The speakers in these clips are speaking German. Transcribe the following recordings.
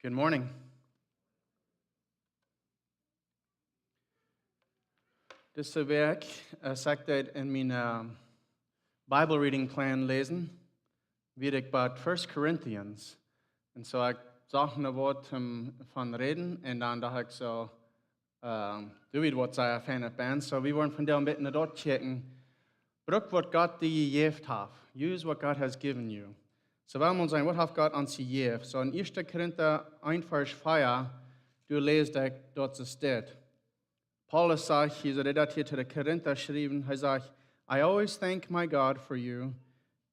Good morning. Deze week zal ik dit in mijn Bible reading plan lezen, wie ik bij 1 Corinthians. En zo ik zag een woord van reden en dan dacht ik zo, du weet wat zij fan ben. So we worden vandaag een beetje naar dat checken. Bruk wat God die je geeft heeft. Use what God has given you. So we moeten zijn, wat heeft God ons gegeven? So in 1 Korinther 1 vers 4, du leest dat ze staat. Paulus sagt, hij zei dat hier te de Korinther schreven, hij zegt, I always thank my God for you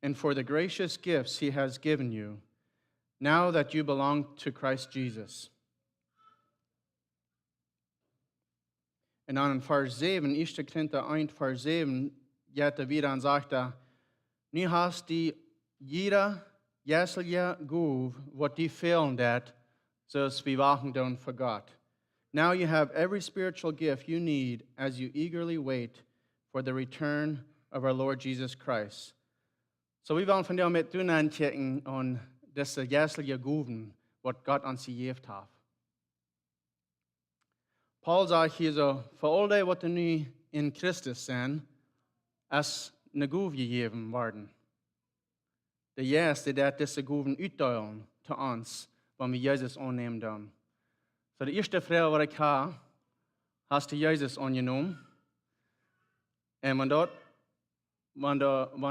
and for the gracious gifts he has given you, now that you belong to Christ Jesus. En dan in vers 7, 1 Korinther 1 vers 7, gaat wieder und sagt nu hast die jeder jässliche Gove, wat die fehlen dat, zoals we wachen doen voor God. Now you have every spiritual gift you need as you eagerly wait for the return of our Lord Jesus Christ. So we wollen vandaag met doen aankijken aan deze jässliche Goven, wat God ons gegeven heeft. Paul zegt hier zo, voor al die wat er nu in Christus zijn, als een Gove gegeven worden. De eerste dat deze Goven uitdelen te ons, wanneer we Jezus aannemen dan. So de eerste vraag wat ik heb, hast du Jezus aangenomen? En wanneer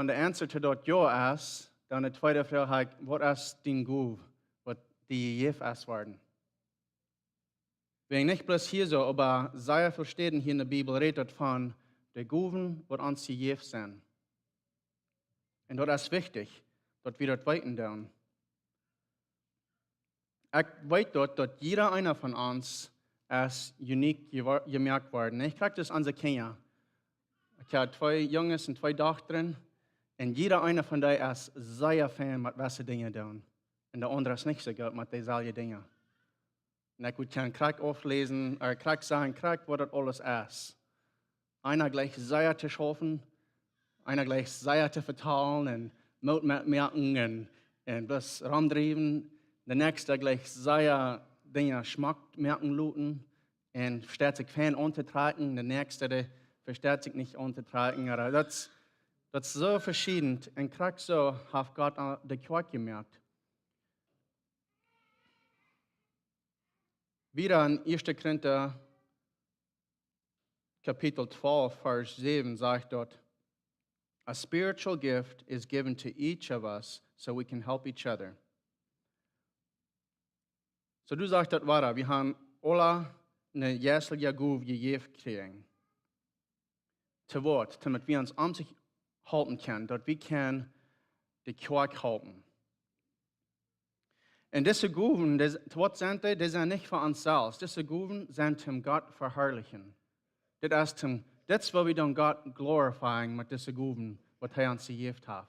de antwoord te dat ja is, dan de tweede vraag is, wat is die Gove, wat die gegeven is worden? Wenn nicht bloß hier so, aber sehr verstehen hier in der Bibel redet von den Goven, wat uns gegeben sind. Und das ist wichtig, dass wir das weiten tun. Ich weiß dass jeder einer von uns ist unique gemerkt worden. Ich kriege das an unsere Kinder. Ich habe 2 Jungs und 2 Töchter. Und jeder einer von denen ist sehr Fan mit welchen Dingen tun. Und der andere ist nicht so gut mit diesen Dingen. Und ich kann Krieg auflesen, Krieg sagen, Krieg, was das alles ist. Einer gleich sehr zu schaffen, einer gleich sehr zu vertalen und Mut merken und bloß rumdrehen. Der nächste gleich sehr Dinge Geschmack merken luten und versteht sich Fan untertragen. Der nächste, der versteht sich nicht untertragen. Das ist so verschieden. Und Krieg so hat Gott die Kirche gemerkt. Wieder in 1. Korinther Kapitel 12, Vers 7 sagt dort, a spiritual gift is given to each of us so we can help each other. So du sagst dort weiter, wir haben alle eine jässliche Gove gegeben kriegen. Zu Wort, damit wir uns um sich halten können, dort wir können die Kirche halten. Und diese Goven, was sind die? Die sind nicht für uns selbst. Diese Goven sind zum Gott verherrlichen. Das ist das, was wir dann Gott glorifieren mit diesen Goven, was er uns gegeben hat.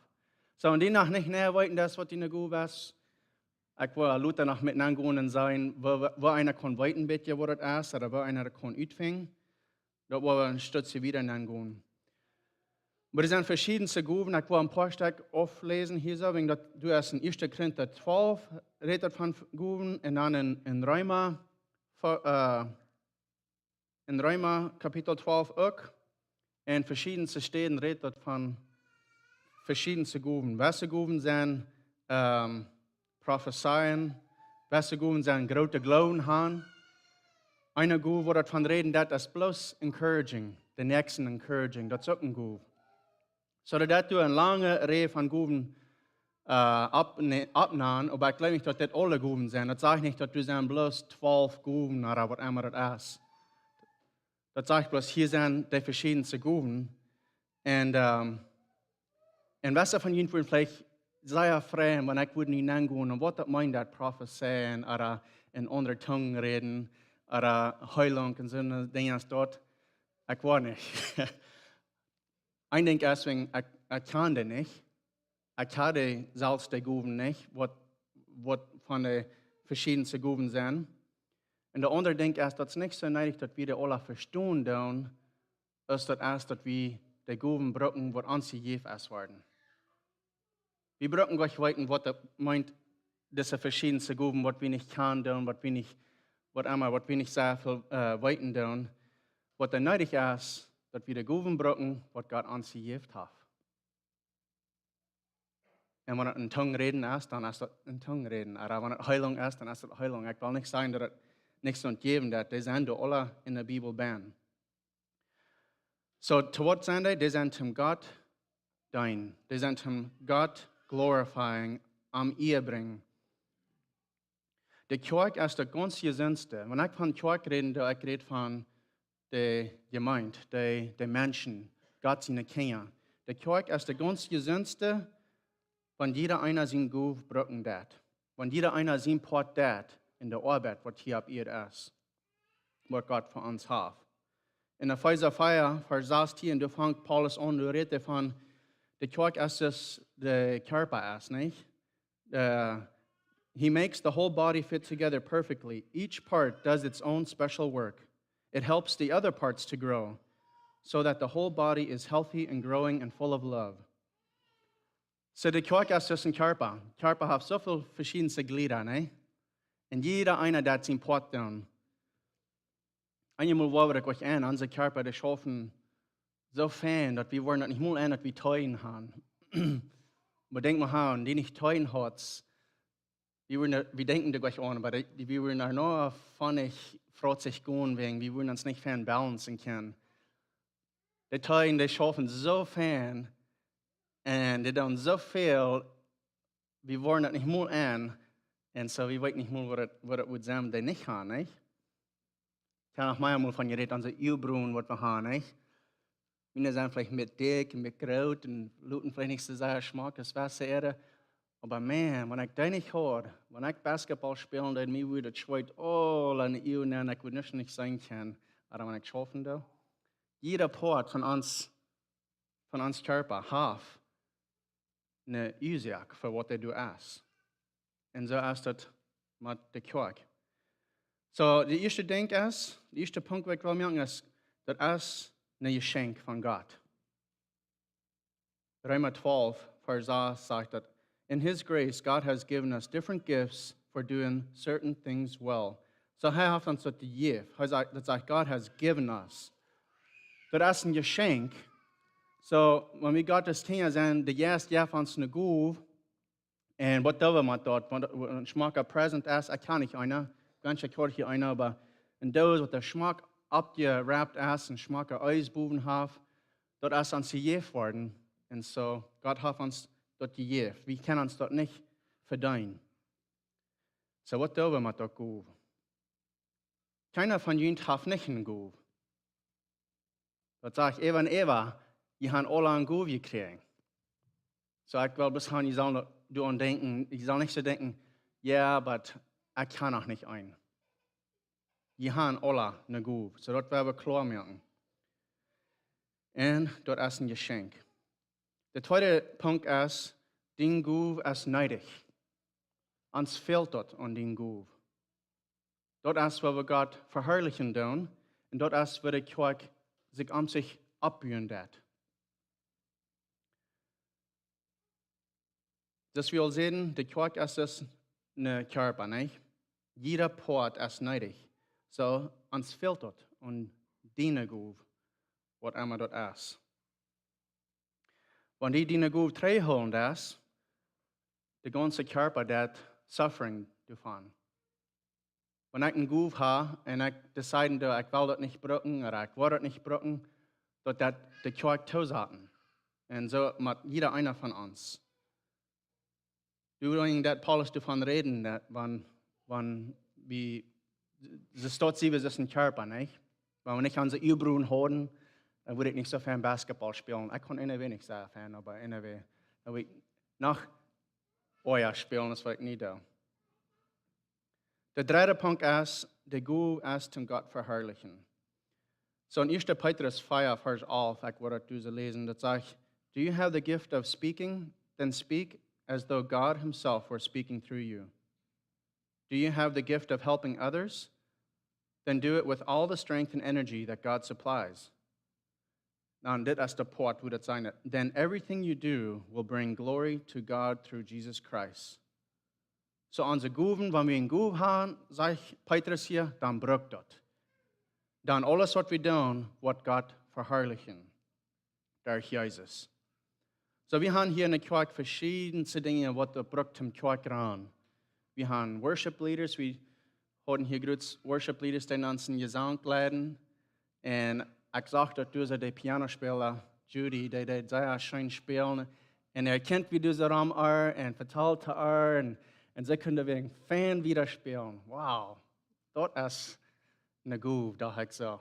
So, und die noch nicht näher weiten, das, was die eine Gove ist. Ich will Luther noch miteinander gehen und sagen, wo einer kann weiten, bitte, wo das ist, oder wo einer kann utfingen. Da wollen wir ein Stütze wieder gehen. Aber es sind verschiedenste Goven. Ich will ein paar Stück auflesen hier so, wegen du hast in 1. Korinther 12 redet von Goven und dann in Römer Kapitel 12 auch. Und verschiedenste Stellen redet von verschiedenste Goven. Welche Goven sind Prophezeien, welche Goven sind große Glauben haben. Eine Gove, wo davon reden, das ist bloß encouraging, der nächsten encouraging, das ist auch ein Gove. So dass du eine lange Reihe von Goven abnahmen, aber ich glaube nicht, dass das alle Goven sind. Das sage ich nicht, dass du sind bloß 12 Goven oder was immer das ist. Das sage ich bloß, hier sind die verschiedensten Goven. Und was von Ihnen vielleicht sehr frei, wenn ich würde nicht hingehen und was das meint, das Prophezeien oder in anderen Zungen reden oder Heilung und so Dinge dort. Ich war nicht. Ich denke deswegen, ich kann das nicht. Ich kann selbst die Goven nicht, was von den verschiedensten Goven sind. Und der andere denkt erst, dass es nicht so nötig, dass wir die alle verstehen, als dass wir die Goven brauchen, was uns gegeben ist worden. Wir brauchen gleich weiten, was das meint, diese verschiedenste Gruben, was wir nicht kann tun, was wir nicht sehr viel weiten tun, was dann nötig ist, dass wir die Gruben brauchen, was Gott uns gegeben hat. Und wenn es in Tongue reden ist, dann ist es in Tongue reden. Aber wenn es Heilung ist, dann ist es Heilung. Ich will nicht sagen, dass es nichts geben, dass die sind alle in der Bibel bin. So, zu was sind die? Die sind zum Gott dienen. Die sind zum Gott glorifying, am Ehe bringen. Die Kirche ist der ganz gesündeste. Wenn ich von Kirche rede, ich rede von der Gemeinde, der Menschen, Gott seine Kinder. Die Kirche ist der ganz gesündeste, wenn jeder einer sein Guf brücken dat. Wenn jeder einer sein Part dat in der Arbeit, was hier ab ihr ist. Was Gott für uns hat. In der Epheser 4, Vers 16, da fängt Paulus an, du redest davon, die Kirche ist es, der Körper ist, nicht? He makes the whole body fit together perfectly. Each part does its own special work. It helps the other parts to grow, so that the whole body is healthy and growing and full of love. So die Kirche ist es ein Körper. Körper hat so viele verschiedene Glieder, ne? Und jeder einer, der seinen Part tun. Einmal wollte ich euch an, unser Körper, der schaffen so fein, dass wir wollen das nicht mal an, dass wir Teuen haben. Aber denk mal an, die nicht Teuen hat, wir denken da gleich an, aber wir würden nur von ich freut sich gehen wegen, wir würden uns nicht fein balancen können. Die Teuen, die schaffen so fein, und die tun so viel, wir wollen das nicht mal an, und so wir wissen nicht mal, was das zusammen die nicht haben, nicht? Ich habe auch mal von geredet, unsere Ölbrunnen, was wir haben, nicht? Wir sind vielleicht mit dick, mit Kraut und luten vielleicht nicht so sehr Geschmack, das Wasser, aber man, wenn ich das nicht höre, wenn ich Basketball spiele, dann mir würde das schweit all an die Öl nehmen, ich würde nicht sein können, aber wenn ich schaffen da, jeder Part von uns Körper hat eine Ursache für was du isst. Und so ist das mit der Kirche. So, der erste Punkt, was ich will machen, ist, das ist ein Geschenk von Gott. Römer 12, Vers 8 sagt, that in His grace, God has given us different gifts for doing certain things well. So, er hat uns das gegeben. Das sagt, God has given us. Das ist ein Geschenk. So, wenn wir Gottes Kinder sind, der erste Jahr von uns eine Gabe, und was tun wir mit dort? Wenn ein Schmack präsent ist, ich kann nicht einer, ganz kurz hier einer, aber in das, was der Schmack abgerappt ist, ein Schmack Eisbuben hat, dort ist uns gegeben worden. Und so, Gott hat uns dort gegeben. Wir können uns dort nicht verdienen. So, was tun wir mit der Gabe? Keiner von uns hat nicht eine Gabe. Dort sage ich, Eva, die haben alle eine Gabe gekriegt. So, ich will bis ich soll denken, ich soll nicht so denken, ja, aber ich kann auch nicht ein. Die haben alle eine Gabe. So, dort werden wir klar machen. Und dort ist ein Geschenk. Der zweite Punkt ist, die Gabe ist neidig. Uns fehlt dort an den Gabe. Dort ist, wo wir Gott verherrlichen tun, und dort ist, wo die Kirche sich um sich abbühen wird. Das will sehen, die Kirche ist ein Körper, nicht? Jeder Part ist neidig. So, uns fehlt dort und diene Gabe, was immer dort ist. Wenn die diene Gabe holen, das, der ganze Körper, der Suffering davon. Wenn ich einen Gabe habe und ich decide, ich will das nicht brücken oder ich will das nicht brücken, dort die Kirche tausaten. Und so mit jeder einer von uns. Du willst, Paulus davon reden, dass wenn wir, das dort sie, ist ein Körper, nicht? Wenn wir nicht unsere Übungen haben, dann würde ich nicht so viel Basketball spielen. Ich kann wenig sehr fan, aber da würde ich nach Euer spielen, das war ich nie da. Der dritte Punkt ist, der Gabe ist zum Gott verherrlichen. So in 1. Petrus 4, Vers 11, ich würde das lesen, das sagt, do you have the gift of speaking? Then speak as though God Himself were speaking through you. Do you have the gift of helping others? Then do it with all the strength and energy that God supplies. Now, das ist der Part, wo das sein. Then everything you do will bring glory to God through Jesus Christ. So unsere Guven, wenn wir einen Guv haben, sag ich Petrus hier, dann brückt dort. Dann alles, was wir tun, wird Gott verherrlichen. Durch Jesus. So wir haben hier in der Kirche verschiedenste Dinge, was der brückt im Kirche ran. Wir haben Worship Leaders, wir hatten hier gerade Worship Leaders, die uns in Gesang leiten. Und ich sagte, dass du der Pianospieler, Judy, der sehr schön spielen. Und kennt, wie du so rum und vertelt und sie können wegen Fan wieder spielen. Wow, das ist eine Groove, da ich so.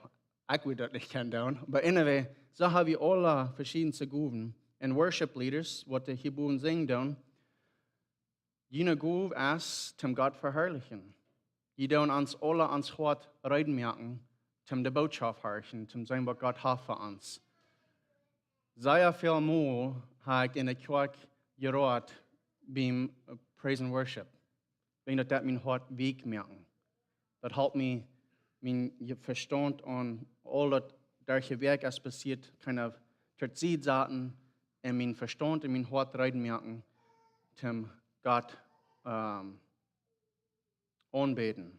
Ich will das nicht kennen. Aber anyway, so haben wir alle verschiedene Grooven. Und Worship Leaders, was die Hebräer singen, jene Groove ist, zum Gott verherrlichen. Die tun uns alle ans Hort reinmerken, zum die Botschaft hören, zum sein, was Gott hat für uns. Sehr viel Mal habe ich in der Kirche gehört beim Praise and Worship. Wenn das mein Hort Weg merken. Das hält mich, mein Verstand und all das, welche Werk es passiert, kind of zur Zeit saten und mein Verstand und mein Hort reinmerken, zum Gott anbeten.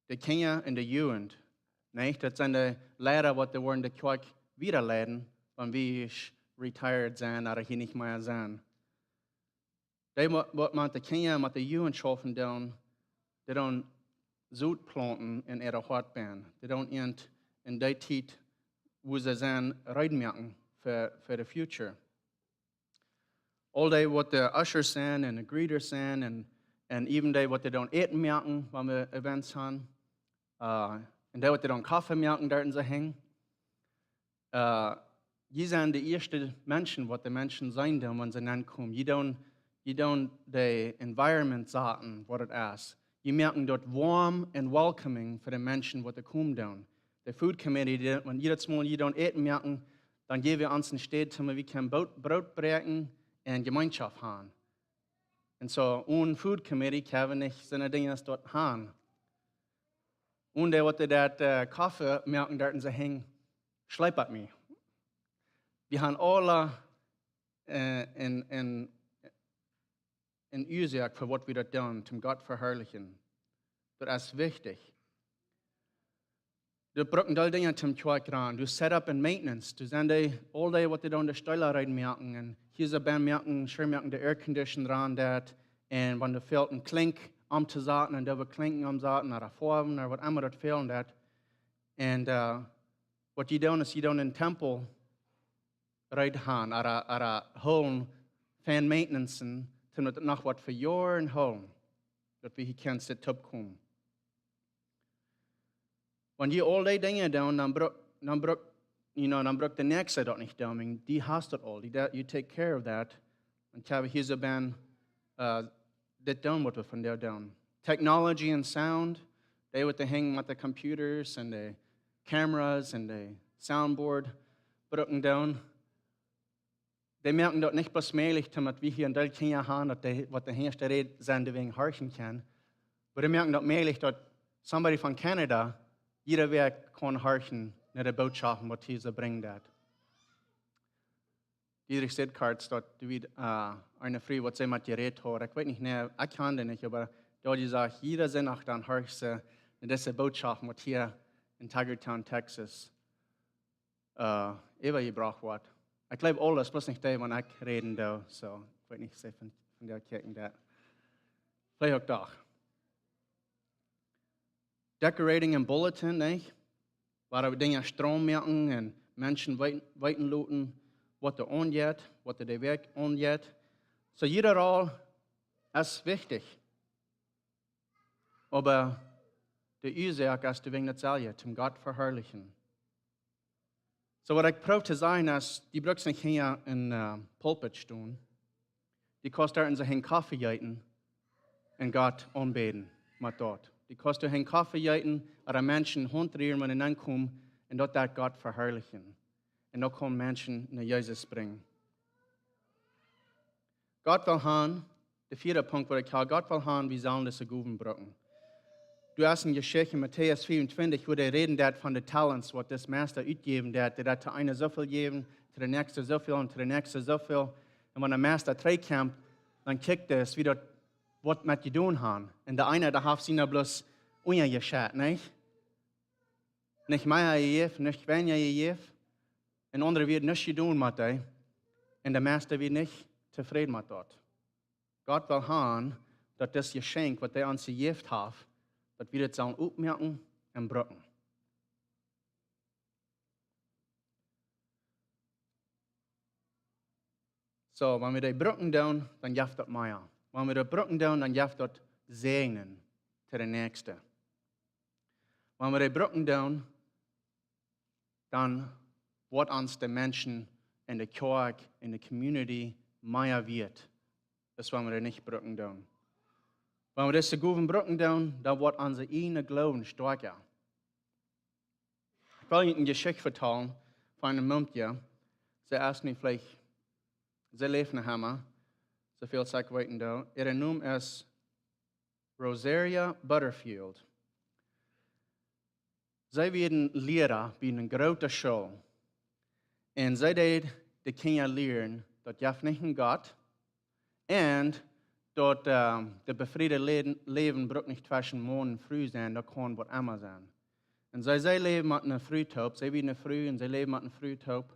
Die Kinder in der Jugend, nicht? Das sind die Lehrer, die wir in der Kirche wieder lehren, wenn wir retired sind oder hier nicht mehr sind. Die, was man die Kinder mit der Jugend schaffen, die dann Sud planten in ihrer Hartbahn. Die dann in der Zeit, wo sie sind, reinmerken für die Future. All die, was die Ushers sind und die Greeters sind und even die, was die dann eten merken, wenn wir Events haben. Und die, was die dann Kaffee merken, dort sie hängen. Die sind die ersten Menschen, was die Menschen sein, wenn sie ankommen. Die don't the environment sagen, was es ist. Die merken dort warm and welcoming für die Menschen, die kommen down. Der Food Committee, wenn jedes Mal die dann eten merken, dann gehen wir uns in Städte, damit wir können Brot brechen und Gemeinschaft haben. Und so, ohne Food Committee können wir nicht so eine Dinge dort haben. Und der, was dort Kaffee merken, dort sie hängen, schleppert mich. Wir haben alle in Ursache für was wir dort tun, zum Gott verherrlichen. Das ist wichtig. Du brauchst all Dinge zum Kirche ran. Du Setup und Maintenance. Du sind all die, was du da in der Stelle rein merken. Und hier ist ein merken, schön merken, der Aircondition ran, dort. Und wenn du fehlt ein Klink am zu sagen, und der wird klinken am sagen, oder Farben, oder was immer dort fehlen, dort. Und was die tun, ist, die tun in den Tempel rein oder holen, Fan Maintenance, damit noch was für Jahren holen, dass wir hier können, zu Top kommen. Wenn die all die Dinge tun, dann braucht der Nächste das nicht tun. Die hast das all. You take care of that. Und ich habe hier so das tun, was wir von der tun. Technology and Sound, die wird hängen mit den Computers und den Cameras und den Soundboard, brauchen tun. Die merken dort nicht bloß mählich, damit wir hier in Deutschland haben, was der Hersteller redet, sind, wegen horchen kann. Aber die merken dort mählich, dass somebody von Kanada, jeder Werk kann horchen, nicht die Botschaften, was diese bringt. Dietrich Sidkarts, dort wie eine Frau, was sie mit geredet hat. Ich weiß nicht, ich kann das nicht, aber dort sagt, jeder Sinn auch dann horcht, diese Botschaften, was hier in Tigertown, Texas, übergebracht wird. Ich glaube alles, bloß nicht der, wenn ich reden darf. So, ich weiß nicht, von der Kirche das. Vielleicht auch doch. Decorating im Bulletin, nicht? Weil wir Dinge Strom merken und Menschen weiten looten, was da angeht, was der Weg angeht. So jeder Roll ist wichtig. Aber der Ursache ist wegen der Zelle, zum Gott verherrlichen. So, was ich probiere zu sagen, ist, die brauchst nicht hier in Pulpit stehen. Die kostet in sich Kaffee jäten und Gott anbeten mit dort. Die kostet in Kaffee jäten oder Menschen hundrieren, wenn sie ankommen und dort Gott verherrlichen. Und dort kommen Menschen in Jesus bringen. Gott will haben, der vierte Punkt, wo ich habe, Gott will haben, wir sollen das Guben brauchen. Du hast eine Geschichte in Matthäus 24, wo der reden dat von den Talents, was das Meister ausgeben dat. Der hat zu einer so viel geben, zu der nächsten so viel und zu der nächsten so viel. Und wenn der Meister zurückkommt, dann kijkt es, wie das, was mit je doen haben. Und der eine, der hat sie nur bloß ungeschert, nicht? Nicht mehr gegeben, nicht weniger gegeben. Und andere wird nichts tun mit dir. Und der Meister wird nicht zufrieden mit dort. Gott will haben, dass das Geschenk, was er uns gegeben hat, dass wir das sollen aufmerken und brücken. So, wenn wir die brücken tun, dann gibt das mehr. Wenn wir die brücken tun, dann gibt das Segnen zu den Nächsten. Wenn wir die brücken tun, dann wird uns die Menschen in der Kirche, in der Community mehr wird, als wenn wir die nicht brücken tun. Wenn wir das zu gut brücken tun, dann wird unser eigener Glauben stärker. Ich will Ihnen eine Geschichte erzählen von einem Mönch. Sie erst nicht vielleicht, sie leben haben, so viel Zeit weiten da. Ihr Name ist Rosaria Butterfield. Sie werden Lehrer bei einer großen Schule. Und sie die Kinder lernen, dass Gott nicht ein Gott und dass das befriedete Leben braucht nicht zwischen Morgen und Früh sein, das kann was immer sein. Und sie leben mit einer Frühtaub, sie werden früh und sie leben mit einer Frühtaub.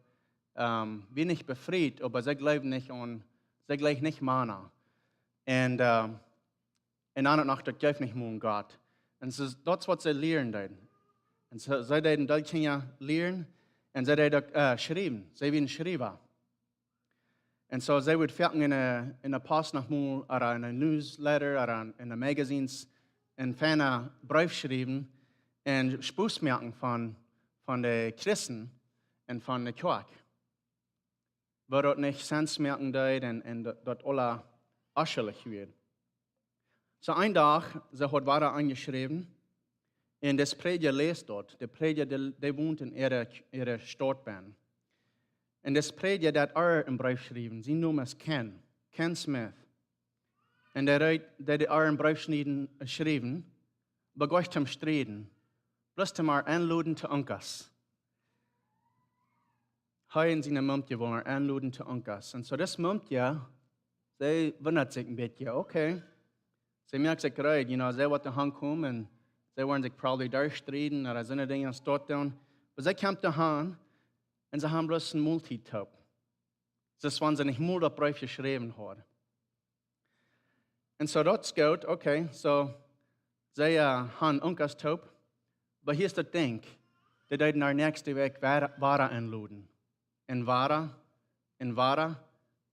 Wir nicht befreit, aber sie glauben nicht an, sie glauben nicht Mana. Und andere Nacht, das glaubt nicht mehr an Gott. Und das ist das, was sie lernen. Und so, sie die Kinder lernen und sie schreiben, sie werden Schreiber. Und so, sie wird fertig in einer Post nochmal, oder in einem Newsletter, oder in einem Magazins, in einer Brief schreiben und Spußmerken von den Christen und von der Kirche. Weil dort nicht Sensmerken dort und dort alle aschelig wird. So ein Tag, sie hat weiter angeschrieben, und das Prediger liest dort. Der Prediger, der wohnt in ihrer Stadtbahn. Und das Prediger, der hat auch im Brief geschrieben, sie Name ist Ken Smith. Und der hat auch im Brief geschrieben, begeucht zum Streden, bloß zum Einladen zu Unkas. Heute sind die Mönche wollen einladen zu Unkas. Und so das Mönche, sie wundert sich ein bisschen, okay. Sie merkt sich gerade, sie wollen ankommen und sie wollen sich probably durchstreden oder so eine Dinge dort tun. Aber sie kommt daheim und sie haben bloß ein Multitaub. Das ist, wenn sie nicht mal das Brief geschrieben haben. Und so dort geht, okay, so sie haben Unkas Taub. Aber hier ist das Ding, die werden nach nächste Weg Wara einladen. In Wara,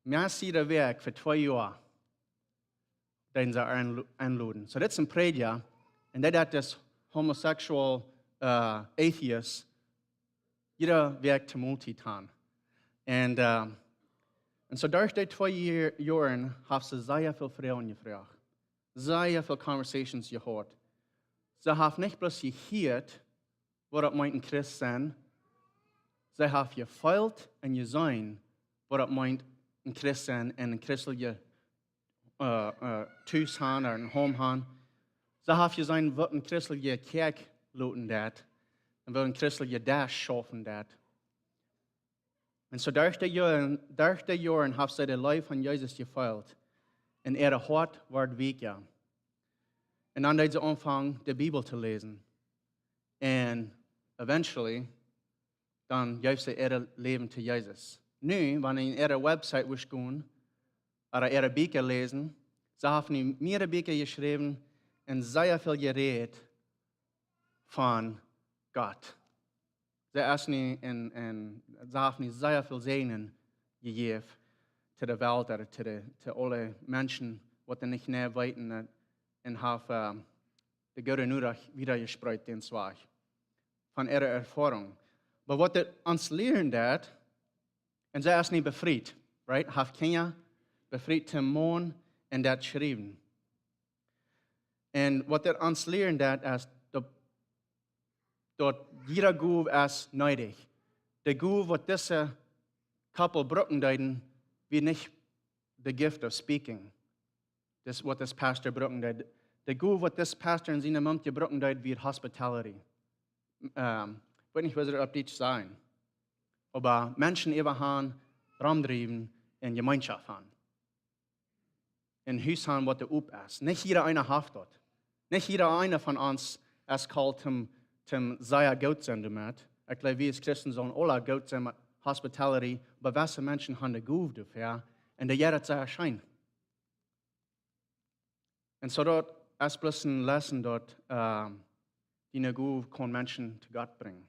mehr sie der Weg für 2 Jahre, den sie einladen. So das ist ein Prediger, und der hat das homosexual Atheist jeder Weg zum Multitan. Und so durch die 2 Jahre haben sie sehr viel Frauen gefragt, sehr viele Conversations gehört. Sie haben nicht bloß gehört, was das meint ein Christ sein, sie haben gefühlt und gesehen, was das meint ein Christ sein und ein christlicher Tus haben oder ein Home haben. Sie haben gesehen, was ein christlicher Kirche lauten dat und was ein christlicher Dash schaffen dat. Und so durch die Jahre haben sie das Leben von Jesus gefühlt. Und ihre Hart wird weicher. Und dann haben sie angefangen, die Bibel zu lesen. Und eventually, dann geben sie ihr Leben zu Jesus. Nun, wenn sie in ihre Website gehen oder ihre Bücher lesen, sie haben mehrere Bücher geschrieben und sehr viel geredet von Gott. Sie haben sehr viel Segen gegeben zu der Welt oder zu allen Menschen, die nicht näher weiten und haben die gute Nachricht wiedergesprochen, den Zwag von ihrer Erfahrung. Aber was uns lernen dat, und sie ist nicht befreit, right? Haben Kinder befreit zum Mond und das schreiben. Und was uns lernen dat ist, dass jeder Guf ist neidig. Der Guf, was diese Couple brauchen, wie nicht the gift of speaking. Das, was das Pastor brauchen. Der Guf, was das Pastor in seinem Mund brauchen, wie Hospitality. Ich weiß nicht, was auf Deutsch sein. Aber Menschen überhand, rumtreiben in Gemeinschaft haben. in Huis haben, was der up ist. Nicht jeder einer haft dort. Nicht jeder einer von uns ist kalt zum sehr gut sein damit. Ich glaube, wir als Christen sollen alle gut sein mit Hospitality, aber was Menschen haben die Guf dafür, und der jeder zu erscheinen. Und so dort ist bloß ein Lesson dort, die eine Guf kann Menschen zu Gott bringen.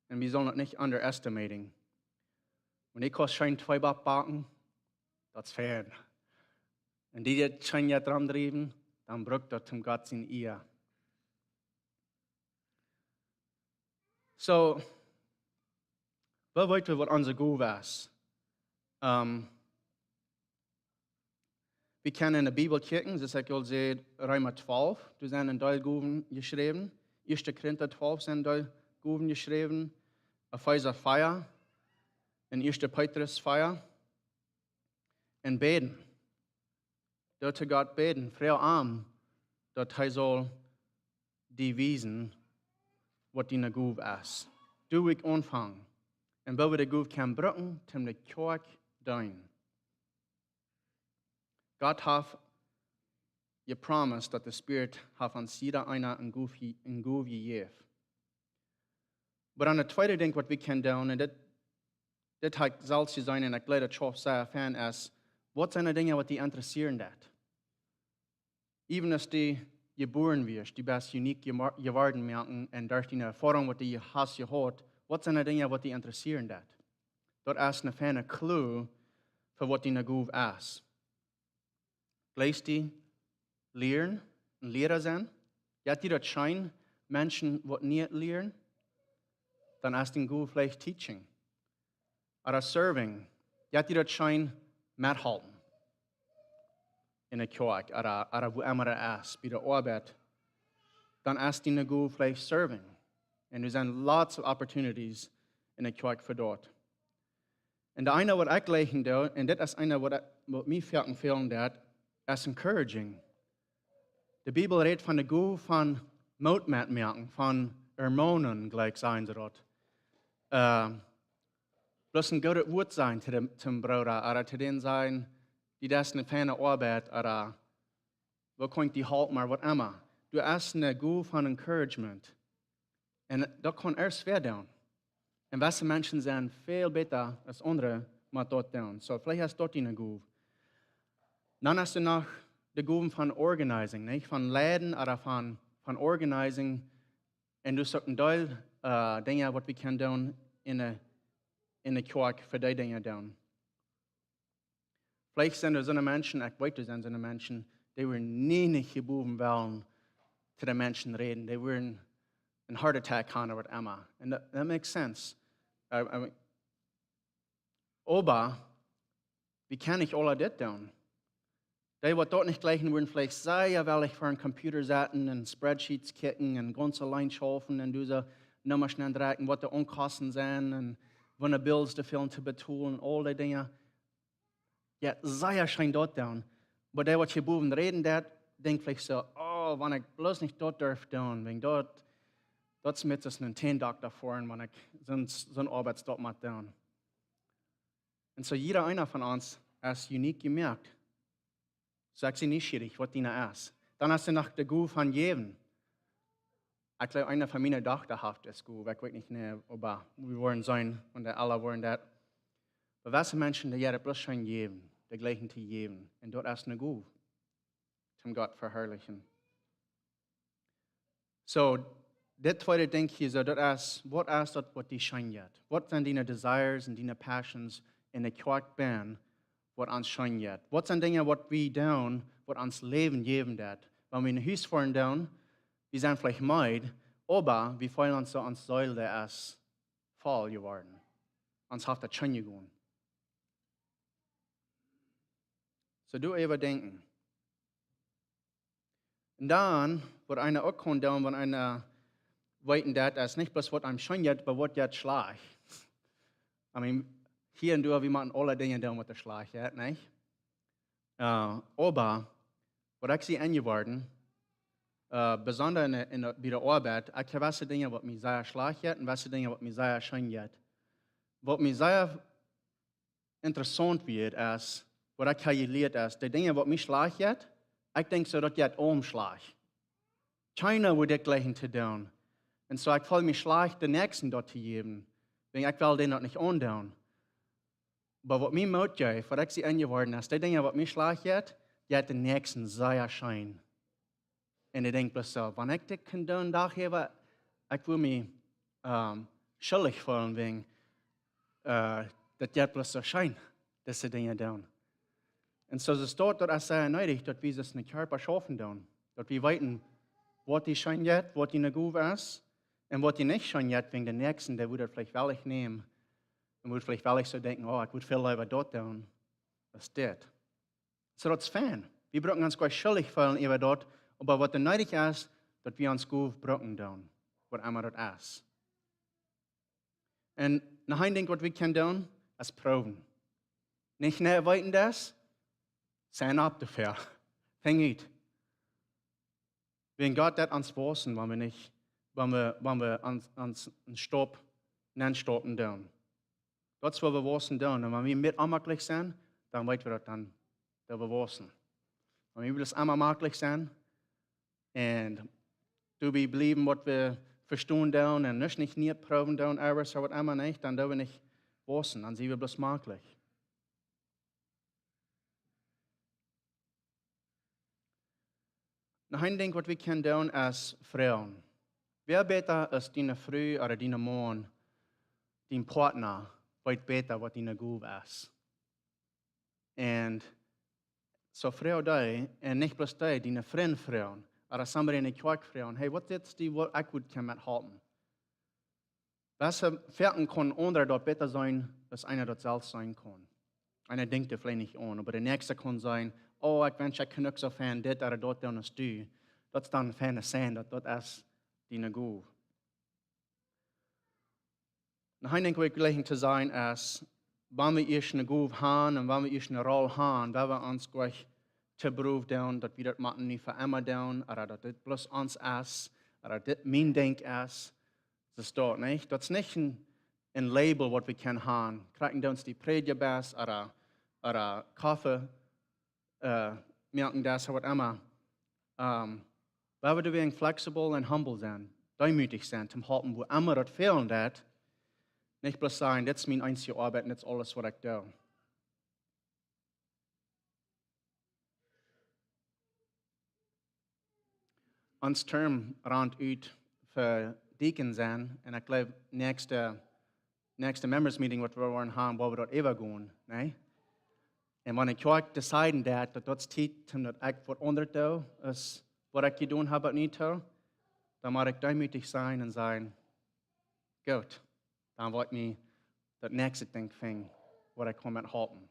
Und wir sollen das nicht underestimating. Wenn ich schein 2 backen, das ist fair. Und die schein ja dran drieben, dann brückt das zum Gott in ihr. So, wir wissen, was unser Guf ist. Wir können in der Bibel kicken, das ist ja sehen, Römer 12, da sind in Teil Guven geschrieben. 1. Korinther 12 sind in Teil Guven geschrieben. Epheser 4, in 1. Petrus 4. Und beten. Dort zu Gott beten, früh arm, dort er soll die wiesen, was die Guv ist. Du ich anfangen. Und wenn wir die Guv kann brücken, zum die Kirche dein. Gott hat gepromised, dass der Spirit hat uns jeder einer ein Guv gegeben. Aber dann der zweite Ding, was wir können tun, und das hat selbst zu sein, und ich glaube, das ist sehr fan, ist, was sind die Dinge, was die interessieren dat? Even als die geboren wirst, die bist uniek geworden merken, und durch die Erfahrung, was die hast gehört, was sind die Dinge, was die interessieren dat? Dort ist eine feine Clue für was die Guv ist. Gleich die lehren und Lehrer sein. Ja, die dort scheinen, Menschen, was nicht lehren, dann ist die Guv vielleicht Teaching. Oder Serving. Ja, die dort scheinen, mithalten. In der Kirche oder wo immer ist, bei der Arbeit. Dann ist die Guv vielleicht Serving. Und there sind lots of opportunities in der Kirche für dort. Und der eine, was ich gleichen tue, und das ist einer, was mir fehlen hat, ist encouraging. Die Bibel redet von der Guv von Mutmerken, von Hormonen, gleich sein sie dort. Bloß ein gutes Wort sein zum Bruder, oder zu denen sein, die das eine feine Arbeit, oder wo könnt die halten, oder was immer. Du hast eine Guv von Encouragement. Und das kann erst schwer tun. Und was Menschen sind viel besser als andere, mal dort tun. So, vielleicht hast du dort eine Guv. Dann hast du noch die Guven von Organizing, nicht? Von Läden oder von Organizing. Und du sagst ein Teil Dinge, was wir können tun in der Kirche für die Dinge tun. Vielleicht sind da so eine Menschen, ich weiß, da sind so eine Menschen, die würden nie nicht geboren wollen, zu den Menschen reden. Die würden einen Heart Attack haben oder was immer. Und that makes sense. Aber, wie kann ich all das tun? Die, die dort nicht gleichen, würden vielleicht sagen, ja, weil ich vor einem Computer sitzen und Spreadsheets kicken und ganz allein schaffen und diese Nummer schnell drücken, was die Unkosten sind und wenn die Bills zu füllen, zu betonen, all die Dinge. Ja, sehr schön dort tun. Aber die, die geboren reden, denkt vielleicht so, oh, wenn ich bloß nicht dort darf tun, wenn dort mit es einen Tendoktor fahren, wenn ich so eine Arbeit dort mal tun. Und so jeder einer von uns ist unique gemerkt. Sag sie nicht schwierig, was die ist. Dann hast du noch die Guv von jedem. Ich glaube, einer von meinen Tochter hat das Guv. Ich weiß nicht mehr, aber wir wollen sein und alle wollen das. Aber was Menschen, die jeder bloß schon jedem, die gleichen zu jedem. Und dort ist eine Guv. Zum Gott verherrlichen. So, das zweite Ding hier, so, das ist, was ist das, was die scheint? Was sind deine Desires und deine Passions in der Kirche bin, was uns scheint? Was sind Dinge, was wir tun, was uns Leben geben wird? Wenn wir in ein Haus fahren tun, wir sind vielleicht müde, aber wir fühlen uns so ans Säule, der ist voll geworden. Uns hat das schon gegeben. So, du eben denken. Und dann, was einer auch kann tun, wenn einer weiten das ist nicht bloß, was einem schon jetzt, aber was jetzt schlag. I mean, hier und da, wir machen alle Dinge tun, was der Schlag hat, nicht? Aber, was ich sie angeworden, besonders bei der Arbeit, ich habe welche Dinge, was mir sehr schlag hat und welche Dinge, was mir sehr schön hat. Was mir sehr interessant wird, ist, wat ik geleerd is, de dingen wat mij slaag jet, ik denk zo dat je het omslaag. China wordt ik gleichen te doen. En zo ik voel mich slaag de nächsten dort te geven. Wenn ik wil den dat niet aandoen. Maar wat mij moet je, wat ik zie ingeworden is, de dingen wat mij slaag jet, je de nächsten sehr schijn. En ik denk bloß zo, wanneer ik dit kan doen, dag hebben, ik wil me schuldig voelen, wegen, dat je bloß zo schijn, deze dingen doen. En zo is het dat ik zei nodig, dat we het in de Körper schaffen doen. Dat we weten, wat die schijn jet, wat die ne goed is, en wat die nicht schijn jet, wegen de nächsten, der würde vielleicht wel ich nehmen. En würde vielleicht wel ich so denken, oh, ik moet veel lieber dort doen, als dit. So dat is fijn. We brauchen uns gleich schuldig voelen über dort, aber was er nodig ist, dass wir uns gut brauchen doen, was immer das ist. Und noch ein Ding, was wir können tun, ist proben. Nicht näher weiten das, sein ab dafür. Fäng it. Wenn Gott das uns wissen, wenn wir uns einen Stopp, einen Stoppen tun. Das, was wir wissen tun. Und wenn wir mit anmöglich sind, dann weit wir das dann, da wir wissen. Wenn wir das einmal möglich sind, und du bleiben, was wir verstehen tun, und nicht proben tun, aber so was immer nicht, dann dürfen wir nicht wissen, dann sind wir bloß möglich. Noch ein Ding, was wir können tun, ist Frauen. Wer besser ist deine Frau oder deine Mann, dein Partner, weit besser, was deine gut ist. Und so Frau da, und nicht bloß da, deine Freundfrauen, oder somebody in der Kirche fragen, hey, was ist die, was ich gut kann mithalten? Welche Ferten können andere dort besser sein, als einer dort selbst sein kann? Einer denkt vielleicht nicht an, aber der nächste kann sein, oh, ich wünsche, ich kann nicht so fan, das oder dort tun als du. Das ist dann fan sein, dass das ist deine Gut. Noch ein Ding, was ich gleich zu sein ist, wenn wir erst eine Gut haben und wenn wir erst eine Rolle haben, wenn wir uns gleich te beroef doen, dat we dat maken niet voor immer doen, of dat dit bloß ons is, of dat dit mijn denk is. Dat is dat niet. Dat is niet een label wat we kunnen hebben. Krijgen ons die predjebes, of koffie, merken das, wat immer. Waar we flexibel en humble zijn, demütig zijn, te helpen, wo immer dat fehlen dat, niet bloß sagen, dit is mijn einzige Arbeit en dit is alles wat ik doe. Ons term rond uit voor deacon zijn. En ik geloof, nächste members meeting wat we worden hebben, waar we dat even gaan. Nee? En wanneer ik ook deciden dat is tijd om dat ik voor onder doe, is wat ik gedaan heb het niet toe, dan moet ik demütig zijn en zeggen, goed, dan wil ik me dat nächste ding vinden, wat ik kan met helpen.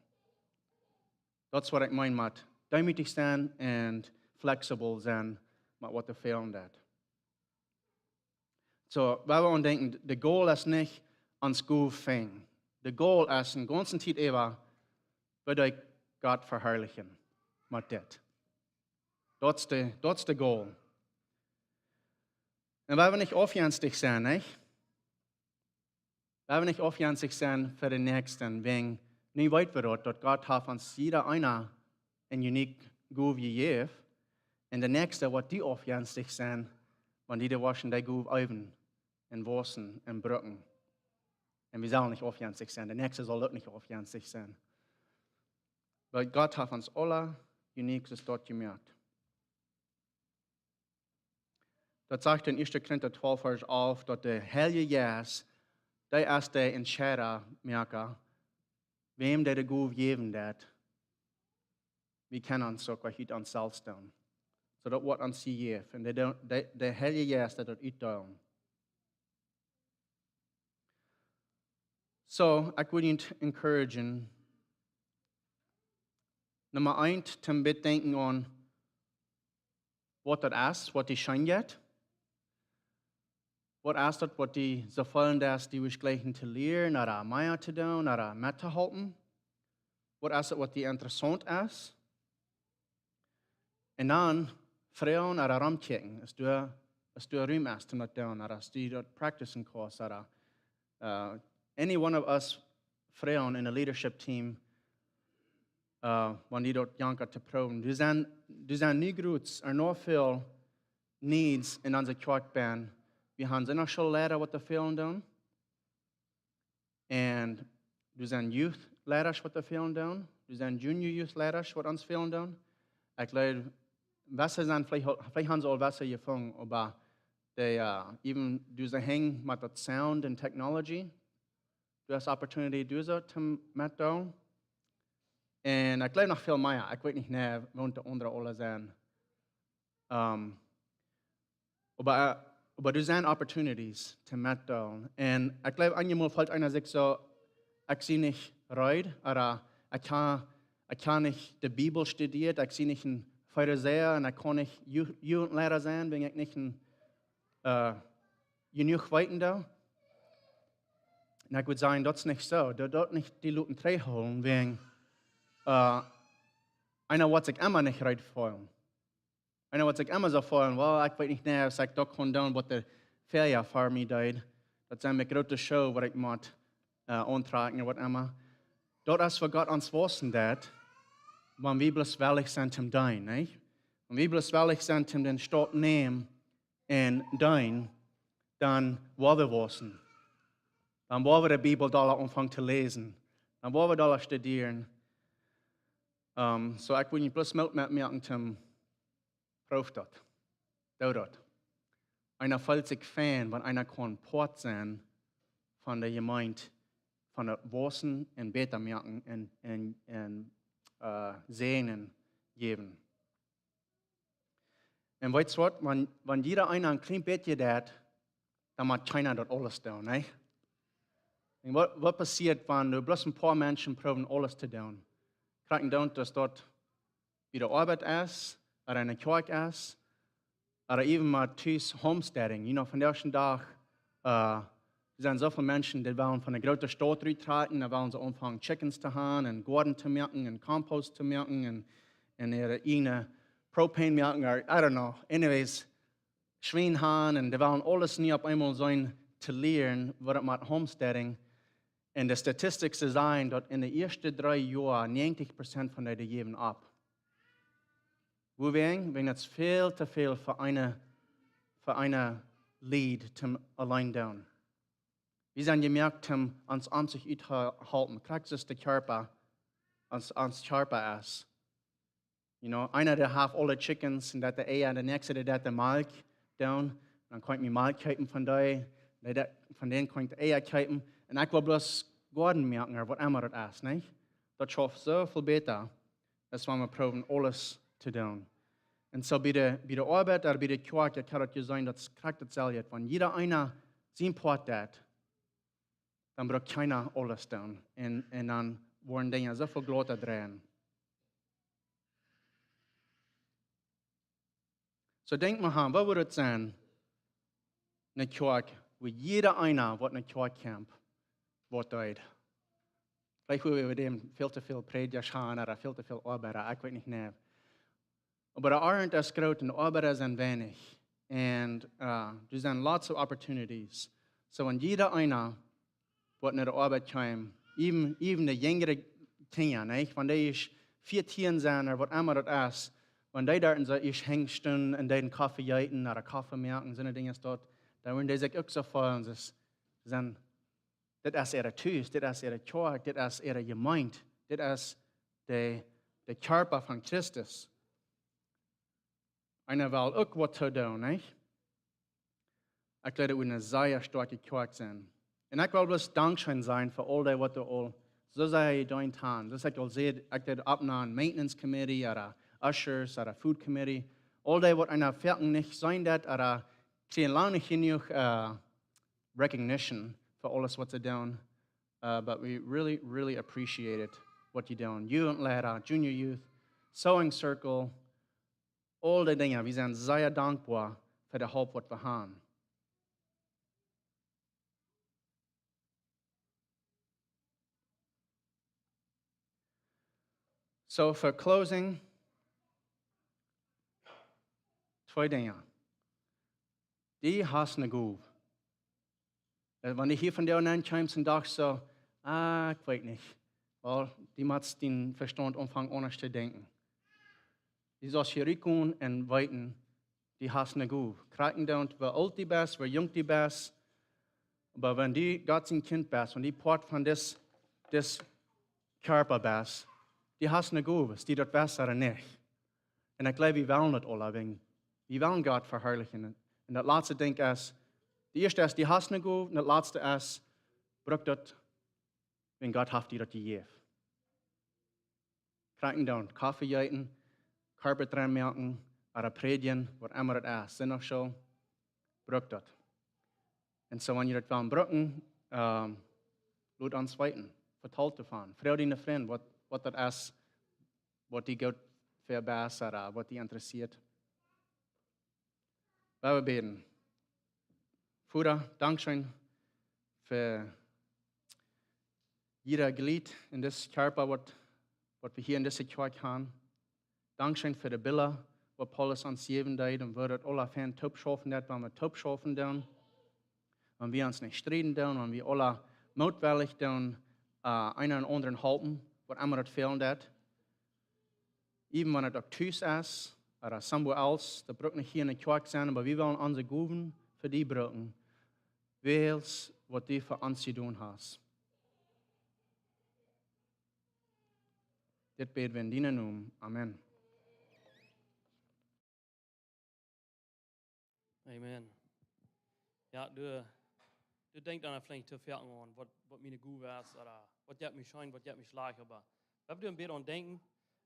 Dat is wat ik meen met demütig zijn en flexibel zijn. Maar wat er fehlen dat. So, waar we aan denken, de goal is niet ons goed vinden. De goal is een ganze tijd even, wil ik God verherrlichen met dit. Dat is de goal. En waar we niet afjanstig zijn, niet? Waar we niet afjanstig zijn voor de nächsten, wegen, nu weten we dat God heeft ons jeder einer een uniek goed gegeven. En de nächste wat die afjanstig zijn, want die waschen die goed oven en wassen en brukken. En we zullen niet afjanstig zijn. De nächste zal ook niet afjanstig zijn. Maar God heeft ons alle uniek is dat gemerkt. Dat zegt in 1. Korinther 12, vers 11, dat de Heilige Geist, die is de entscheider merken, wem der de goed geven dat. We kunnen ons ook uit onszelf doen. So dat wordt ons gegeven. En de Heilige Geest dat uitdoen. So, ik wil je encouragen. Nummer 1, te bedenken aan wat dat is, wat die schijnt. Wat is dat, wat die zo vollen is, die we gleichen te leren, naar meer te doen, naar met te helpen. Wat is het, wat die interessant is. En dan, vrouwen naar ramkijken, als du ruim is om dat te doen, als du dat practicen kost, any one of us vrouwen in a leadership team, wanneer die dort janken te proeven. Er zijn niet groot, er nog veel needs in onze kerk ben. We gaan ze nog school leren wat te veel doen. En er zijn youth leiders wat te veel doen. Er zijn junior youth leiders wat ons veel doen. Ik geloof, Wasser zijn, vielleicht haben sie al Wasser gefangen, aber even du ze hang met dat sound and technology. Du hast opportunity, du ze te met doen. En ik geloof nog veel meer. Ik weet niet meer, woont de andere alle zijn. Aber er zijn opportunities te met doen. En ik geloof, manchmal fällt einer sich so, ich zie nicht reid, oder ich kann nicht die Bibel studiert, ich zie nicht ein Pharisäer und ich kann nicht Jugendlehrer sein, bin ich nicht ein genug weiten da. Und ich würde sagen, das ist nicht so. Du dort nicht die Leute holen, wegen einer wird sich immer nicht recht fühlen. Einer wird sich immer so fühlen, well, ich weiß nicht mehr, was ich da kann tun, was der Ferien für mich tut. Das ist eine große Show, was ich muss antragen oder was immer. Dort ist, was Gott uns wissen hat, wenn wir bloß willig sind zum Dein, nicht? Wenn wir bloß willig sind zum den Stadt nehmen und Dein, dann wollen wir wissen. Dann wollen wir die Bibel da anfangen zu lesen. Dann wollen wir da studieren. So ich will nicht bloß mit mir zum Prof dort. Dort. Einer fühlt sich Fan, wenn einer kann Port sein von der Gemeinde, von der Wissen und Beta merken und Sehnen geben. Und weißt du was, wenn jeder einer ein kleines bisschen hat, dann macht keiner dort alles tun, ne? Und was passiert, wenn du bloß ein paar Menschen probieren, alles zu tun? Kriegen dann, dass dort wieder Arbeit ist, oder eine Kirche ist, oder eben mal Homesteading. You know, von der ersten Tag, sind so viele Menschen, die wollen von der großen Stadt reintreten, da wollen sie anfangen, Chickens zu haben, und Garten zu machen, und Kompost zu machen, und ihre eigene Propane machen, or I don't know. Anyways, Schwein haben, und die wollen alles nie auf einmal sein, zu lernen, was es mit Homesteading. Und die Statistik sagen, dass in den ersten 3 Jahren 90% von denen geben ab. Wegen das viel zu viel für eine Lied zum allein tun. Wir sind gemerkt, uns an sich halten. Kriegt es der Körper, uns Körper ist. You know, einer der hat alle Chickens und der Eier, der nächste der hat Milch down. Dann kann ich mir Milch kaufen von denen kann ich Eier kaufen. Und ich will bloß Garten merken, was immer das ist, nicht? Das schafft so viel besser, als wenn wir probieren, alles zu tun. Und so bei der Arbeit oder bei der Kirche kann es sein, dass es kriegt erzählt, wenn jeder einer sein Part hat, dann braucht keiner alles tun. Und dann wollen Dinge so viel Glotter drehen. So denkt man, was würde es sein, eine Kirche, wo jeder einer, was eine Kirche kommt, was tut. Vielleicht will wir dem viel zu viel Prediger schauen oder viel zu viel Arbeiter, ich weiß nicht mehr. Aber der Arbeit ist groß und die Arbeiter sind wenig. Und there sind lots of opportunities. So wenn jeder einer, was in der Arbeit kommt, even die jüngere Kinder, nicht? Wenn die 14 sind oder was immer das ist, wenn die dort so hängsten und den Kaffee jäten oder Kaffee merken, so eine Dinge dort, dann werden die sich auch so freuen. Das ist ihre Tüß, das ist ihre Kirche, das ist ihre Gemeinde, das ist der Körper von Christus. Einer will auch was zu tun, nicht? Ich glaube, wir eine sehr starke Kirche sind. Und ich will bloß Dankeschön sein für all das, was du all so sehr getan hast. Das ich sehe, ich will abnehmen, Maintenance Committee oder Ushers oder Food Committee. All das, was einer fertig nicht sein wird, oder kriegen lange nicht genug recognition für alles, was sie tun. But we really, really appreciate it, what you're doing. Jugendlehrer, Junior Youth, Sewing Circle, all die Dinge. Wir sind sehr dankbar für die Hilfe, was wir haben. So, for closing, 2 Dinge. Die hast eine Gube. Wenn ich hier von dir kommst und dachte so, ich weiß nicht, Weil die muss den Verstand anfangen, anders zu denken. Die soll hier reinkommen und weiten, die hast eine gut. Kriegen da, wer alt die best, wer jung die best. Aber wenn die Gott sein Kind bist, wenn die Part von des Körper bist, die hast eine gut, die dort best oder nicht. Und ich glaube, wir wollen das alle, wegen wir wollen Gott verherrlichen. Und das letzte Ding ist, die erste ist, die hast eine gut, und das letzte ist, braucht das, wenn Gott hat dir das gegeben. Kriegen da, Kaffee jäten, Körper dran merken, oder predigen, was immer das ist, sind auch schon, braucht das. Und so, wenn ihr das wollen brauchen, laut uns weiten, vertalt davon. Frau deine Freund, was das ist, was die Gott verbessert, was die interessiert. Wir beten. Vater, Dankeschön für jeder Glied in das Körper, was wir hier in dieser Kirche haben. Dankeschön für die Bilder, was Paulus uns geben hat und wir das alle Fan top schaffen, wenn wir top schaffen tun. Wenn wir uns nicht streiten tun, wenn wir alle mutwillig tun, einen und anderen halten, was immer das fehlen hat. Even wenn es auch Tüß ist, oder somewhere else, da braucht nicht hier in der Kirche sein, aber wir wollen unsere Guben für die brauchen. Wählst, was du für uns zu tun hast. Das beten wir in deinem Namen. Amen. Amen. Ja, du denkst an vielleicht zu viel an, was meine Guve ist, oder was hat mich scheint, was hat mich schlecht, aber wenn du ein bisschen an denken,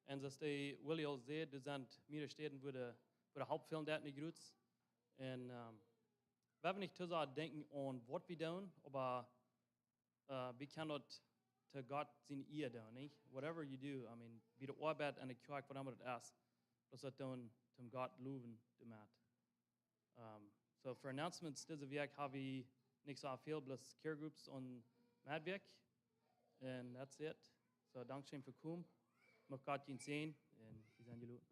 und dass die Willy auch sieht, die sind mir Städten, wo der Hauptfilm der nicht gut ist. Und wir haben nicht zu sehr denken an, was wir tun, aber wir können dort zu Gott sein Ehe tun, nicht? Whatever you do, I mean, wie der Arbeit an der Kirche, was immer das ist, das wird dann zum Gott loben, damit. So für Announcements diese Week habe ich nicht so viel, bloß Care Groups und Madwerk. And that's it. So Dankeschön für kommen. Mag Gott ihn sehen und wir sehen die Leute.